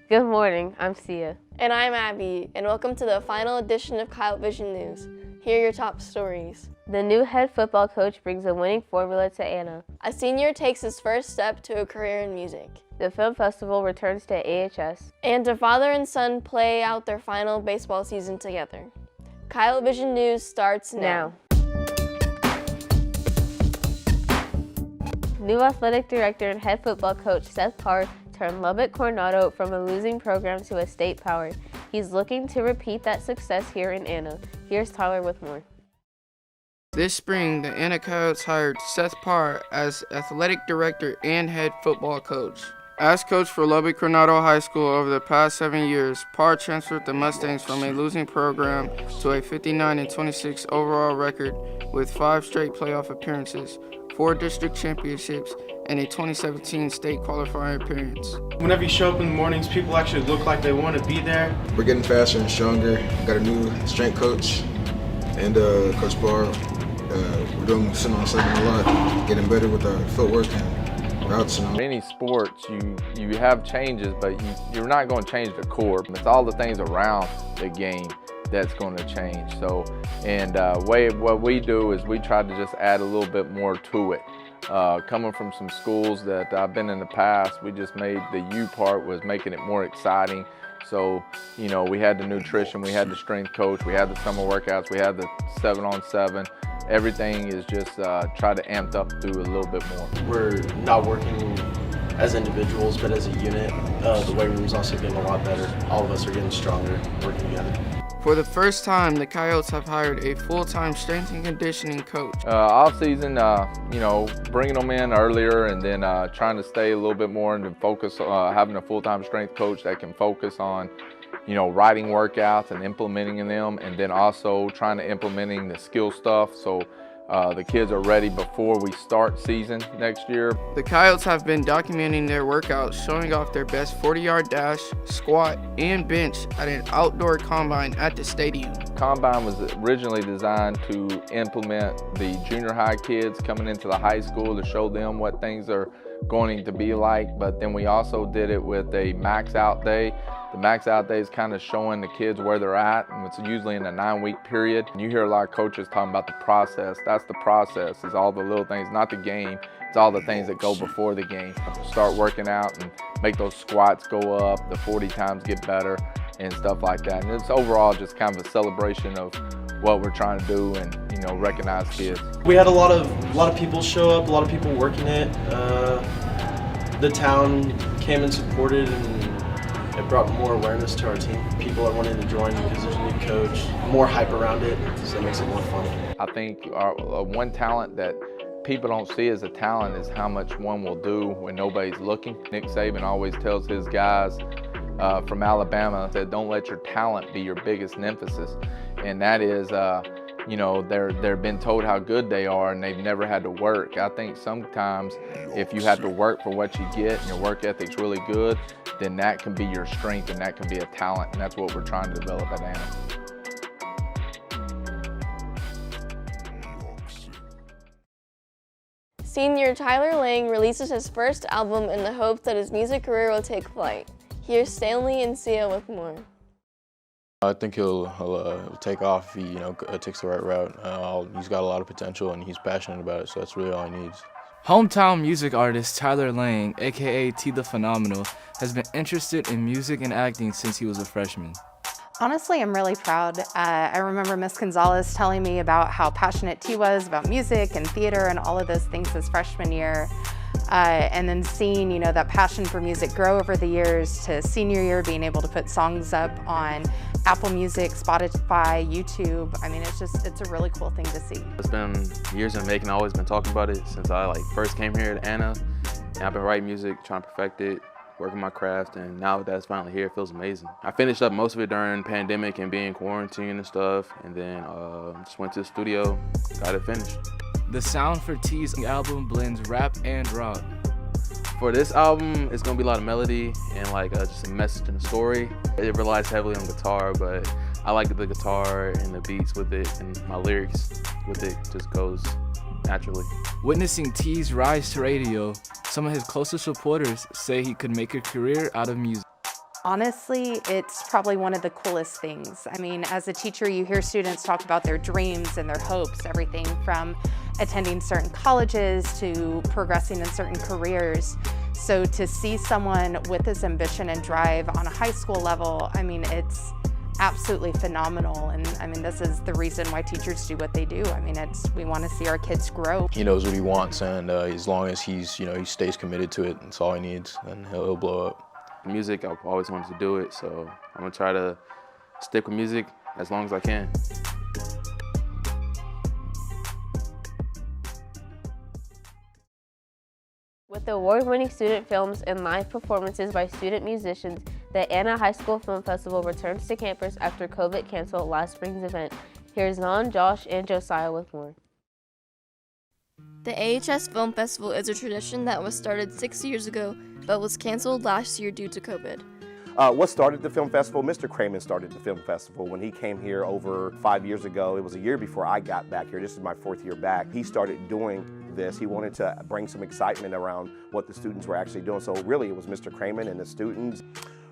Good morning, I'm Sia. And I'm Abby, and welcome to the final edition of Coyotevision News. Here are your top stories. The new head football coach brings a winning formula to Anna. A senior takes his first step to a career in music. The film festival returns to AHS. And a father and son play out their final baseball season together. Coyotevision News starts now. New athletic director and head football coach Seth Parr turned Lubbock Coronado from a losing program to a state power. He's looking to repeat that success here in Anna. Here's Tyler with more. This spring, the Anna Coyotes hired Seth Parr as athletic director and head football coach. As coach for Lubbock Coronado High School over the past 7 years, Parr transferred the Mustangs from a losing program to a 59-26 overall record with 5 straight playoff appearances, 4 district championships, and a 2017 state qualifying appearance. Whenever you show up in the mornings, people actually look like they want to be there. We're getting faster and stronger. Got a new strength coach and Coach Parr. We're doing sitting on second a lot, getting better with our footwork and routes and all. In any sports, you have changes, but you're not going to change the core. It's all the things around the game that's going to change. So, and what we do is we try to just add a little bit more to it. Coming from some schools that I've been in the past, we just made the U part was making it more exciting. So, you know, we had the nutrition, we had the strength coach, we had the summer workouts, we had the 7-on-7. Everything is just try to amp up through a little bit more. We're not working as individuals, but as a unit. The weight room's also getting a lot better. All of us are getting stronger, working together. For the first time, the Coyotes have hired a full-time strength and conditioning coach. Off season, you know, bringing them in earlier and then trying to stay a little bit more and focus, having a full-time strength coach that can focus on, you know, writing workouts and implementing them, and then also trying to implementing the skill stuff so the kids are ready before we start season next year. The Coyotes have been documenting their workouts, showing off their best 40-yard dash, squat, and bench at an outdoor combine at the stadium. Combine was originally designed to implement the junior high kids coming into the high school to show them what things are going to be like, but then we also did it with a max out day. The max out day is kind of showing the kids where they're at, and it's usually in a 9-week period. And you hear a lot of coaches talking about the process. That's the process, is all the little things, not the game. It's all the things that go before the game. Start working out and make those squats go up, the 40 times get better and stuff like that. And it's overall just kind of a celebration of what we're trying to do and, you know, recognize kids. We had a lot of people show up, a lot of people working it. The town came and supported, and it brought more awareness to our team. People are wanting to join because there's a new coach, more hype around it, so it makes it more fun. I think our one talent that people don't see as a talent is how much one will do when nobody's looking. Nick Saban always tells his guys from Alabama that don't let your talent be your biggest emphasis, and that is you know, they're been told how good they are and they've never had to work. I think sometimes if you have to work for what you get and your work ethic's really good, then that can be your strength and that can be a talent, and that's what we're trying to develop at Anna. Senior Tyler Lang releases his first album in the hopes that his music career will take flight. Here's Stanley and Sia with more. I think he'll take off if he takes the right route. He's got a lot of potential and he's passionate about it, so that's really all he needs. Hometown music artist Tyler Lang, aka T the Phenomenal, has been interested in music and acting since he was a freshman. Honestly, I'm really proud. I remember Miss Gonzalez telling me about how passionate T was about music and theater and all of those things his freshman year. And then seeing, that passion for music grow over the years to senior year, being able to put songs up on Apple Music, Spotify, YouTube. I mean, it's a really cool thing to see. It's been years in the making. I've always been talking about it since I first came here at Anna. And I've been writing music, trying to perfect it, working my craft, and now that it's finally here, it feels amazing. I finished up most of it during the pandemic and being quarantined and stuff, and then just went to the studio, got it finished. The sound for T's album blends rap and rock. For this album, it's gonna be a lot of melody and just a message and a story. It relies heavily on guitar, but I like the guitar and the beats with it, and my lyrics with it just goes naturally. Witnessing T's rise to radio, some of his closest supporters say he could make a career out of music. Honestly, it's probably one of the coolest things. I mean, as a teacher, you hear students talk about their dreams and their hopes, everything from attending certain colleges to progressing in certain careers. So to see someone with this ambition and drive on a high school level, I mean, it's absolutely phenomenal. And I mean, this is the reason why teachers do what they do. I mean, we want to see our kids grow. He knows what he wants, and as long as he stays committed to it, that's all he needs, and he'll blow up. Music, I've always wanted to do it, so I'm gonna try to stick with music as long as I can. With award-winning student films and live performances by student musicians, the Anna High School Film Festival returns to campus after COVID canceled last spring's event. Here's Zon, Josh, and Josiah with more. The AHS Film Festival is a tradition that was started 6 years ago, but was canceled last year due to COVID. What started the film festival? Mr. Craman started the film festival when he came here over 5 years ago. It was a year before I got back here. This is my 4th year back. He started doing this. He wanted to bring some excitement around what the students were actually doing. So really it was Mr. Craman and the students.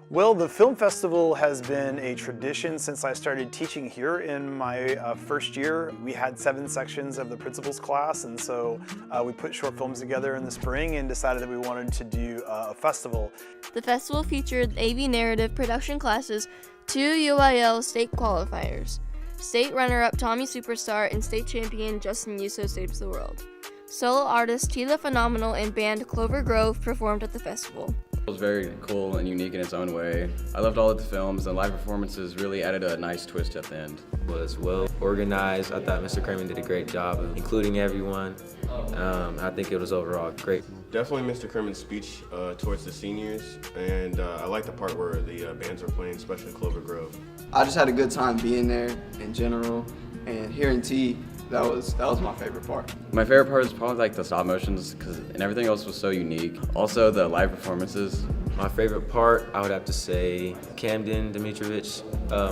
Well, the film festival has been a tradition since I started teaching here in my first year. We had 7 sections of the principal's class, and so we put short films together in the spring and decided that we wanted to do a festival. The festival featured AV narrative production classes, 2 UIL state qualifiers, state runner-up Tommy Superstar and state champion Justin Yuso Saves the World. Solo artist Tila Phenomenal and band Clover Grove performed at the festival. It was very cool and unique in its own way. I loved all of the films, and live performances really added a nice twist at the end. It was well organized. I thought Mr. Craman did a great job of including everyone. I think it was overall great. Definitely Mr. Craman's speech towards the seniors, and I like the part where the bands were playing, especially Clover Grove. I just had a good time being there in general, and hearing T, that was my favorite part. My favorite part was probably like the stop motions, and everything else was so unique. Also the live performances. My favorite part, I would have to say, Camden Dimitrovich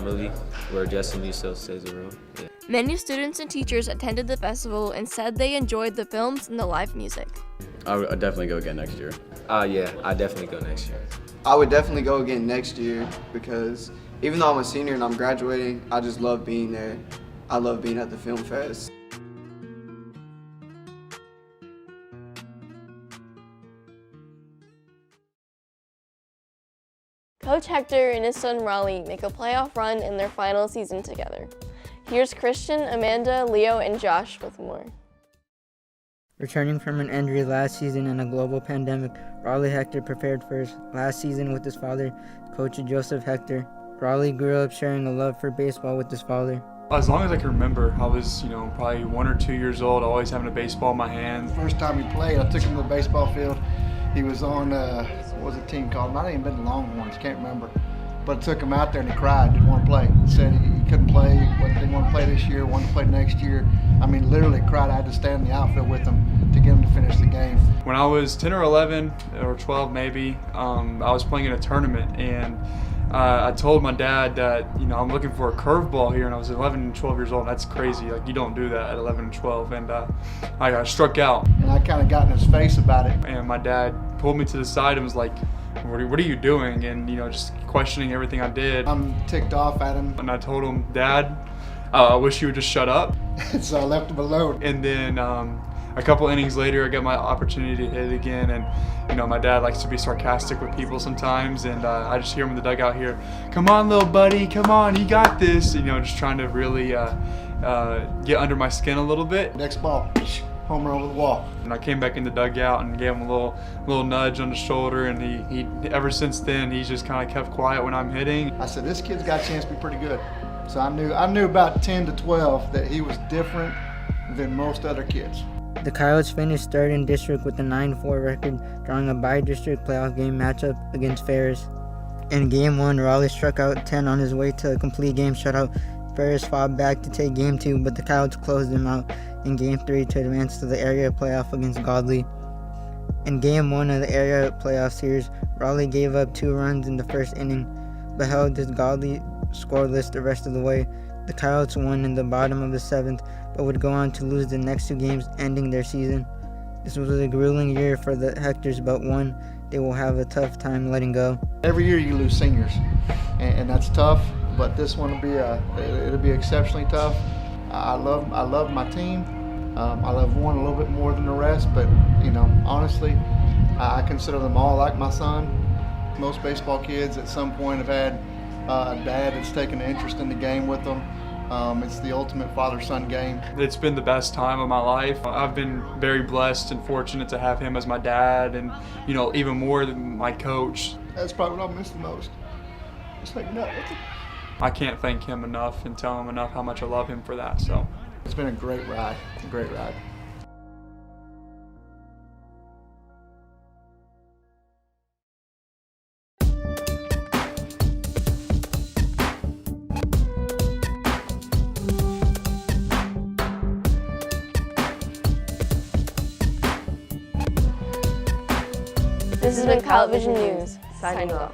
movie, where Justin Yuso saves the world. Yeah. Many students and teachers attended the festival and said they enjoyed the films and the live music. I would definitely go again next year. Yeah, I'd definitely go next year. I would definitely go again next year because even though I'm a senior and I'm graduating, I just love being there. I love being at the film fest. Coach Hector and his son Raleigh make a playoff run in their final season together. Here's Christian, Amanda, Leo, and Josh with more. Returning from an injury last season and a global pandemic, Raleigh Hector prepared for his last season with his father, Coach Joseph Hector. Raleigh grew up sharing a love for baseball with his father. As long as I can remember, I was, probably 1 or 2 years old, always having a baseball in my hand. First time he played, I took him to the baseball field. He was on, what was the team called? Might have even been the Longhorns, can't remember. But I took him out there and he cried, didn't want to play. He said he couldn't play, didn't want to play this year, wanted to play next year. I mean, literally cried. I had to stand in the outfield with him to get him to finish the game. When I was 10 or 11, or 12 maybe, I was playing in a tournament, and I told my dad that, I'm looking for a curveball here, and I was 11 and 12 years old. That's crazy. Like, you don't do that at 11 and 12. And I got struck out. And I kind of got in his face about it. And my dad pulled me to the side and was like, what are you doing? And, just questioning everything I did. I'm ticked off at him. And I told him, Dad, I wish you would just shut up. So I left him alone. And then a couple innings later, I got my opportunity to hit again, and my dad likes to be sarcastic with people sometimes, and I just hear him in the dugout here, "Come on, little buddy, come on, you got this," just trying to really get under my skin a little bit. Next ball, home run over the wall. And I came back in the dugout and gave him a little nudge on the shoulder, and he ever since then he's just kind of kept quiet when I'm hitting. I said, this kid's got a chance to be pretty good. So I knew about 10 to 12 that he was different than most other kids. The Coyotes finished third in district with a 9-4 record, drawing a bi-district playoff game matchup against Ferris. In Game 1, Raleigh struck out 10 on his way to a complete game shutout. Ferris fought back to take Game 2, but the Coyotes closed him out in Game 3 to advance to the area playoff against Godley. In Game 1 of the area playoff series, Raleigh gave up 2 runs in the first inning, but held his Godley scoreless the rest of the way. The Coyotes won in the bottom of the 7th, but would go on to lose the next 2 games, ending their season. This was a grueling year for the Hectors, but one they will have a tough time letting go. Every year you lose seniors, and that's tough. But this one it'll be exceptionally tough. I love my team. I love one a little bit more than the rest, but honestly, I consider them all like my son. Most baseball kids at some point have had a dad that's taken an interest in the game with them. It's the ultimate father-son game. It's been the best time of my life. I've been very blessed and fortunate to have him as my dad, and even more than my coach. That's probably what I miss the most. Just like, no, I can't thank him enough and tell him enough how much I love him for that. So it's been a great ride. A great ride. This has been Coyotevision News, signing off.